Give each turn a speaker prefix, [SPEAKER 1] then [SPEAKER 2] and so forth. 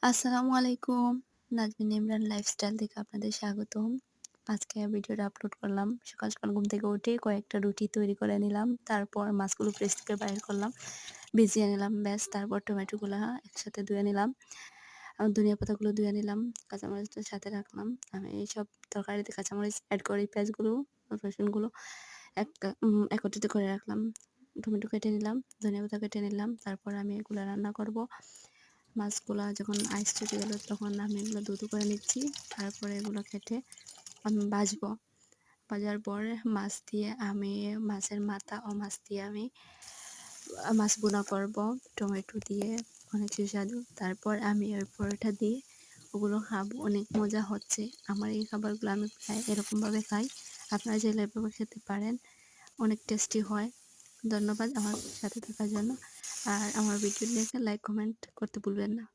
[SPEAKER 1] আসসালামু আলাইকুম। নাজমিন ইমরান লাইফস্টাইল থেকে আপনাদের স্বাগতম। আজকে ভিডিওটা আপলোড করলাম। সকাল, সকাল ঘুম থেকে উঠে কয়েকটা রুটি তৈরি করে নিলাম। তারপর মাছগুলো ফ্রিজ থেকে বাইর করলাম। ভিজিয়ে নিলাম ব্যাস। তারপর টমেটোগুলা একসাথে ধুয়ে নিলাম। ধনিয়া পাতাগুলো ধুয়ে নিলাম। কাঁচামরিচটা সাথে রাখলাম। আমি এইসব তরকারিতে কাঁচামরিচ এড করি। পেঁয়াজগুলো, রসুনগুলো একত্রিত করে রাখলাম। টমেটো কেটে নিলাম, ধনিয়া পাতা কেটে নিলাম। তারপর আমি এগুলা রান্না করব। মাছগুলা যখন আইস চটে গেল তখন আমি এগুলো দুটো করে নিচ্ছি। তারপরে এগুলো কেটে আমি ভাজবো। ভাজার পরে মাছ দিয়ে আমি মাছের মাথা ও মাছ দিয়ে আমি মাছ ভুনা করব টমেটো দিয়ে, অনেক সুস্বাদু। তারপর আমি ওই পরোটা দিয়ে ওগুলো খাবো। অনেক মজা হচ্ছে। আমার এই খাবারগুলো আমি প্রায় এরকমভাবে খাই। আপনারা চাইলে এভাবে খেতে পারেন, অনেক টেস্টি হয়। ধন্যবাদ আমার সাথে থাকার জন্য। আর আমার ভিডিও দেখে লাইক কমেন্ট করতে ভুলবেন না।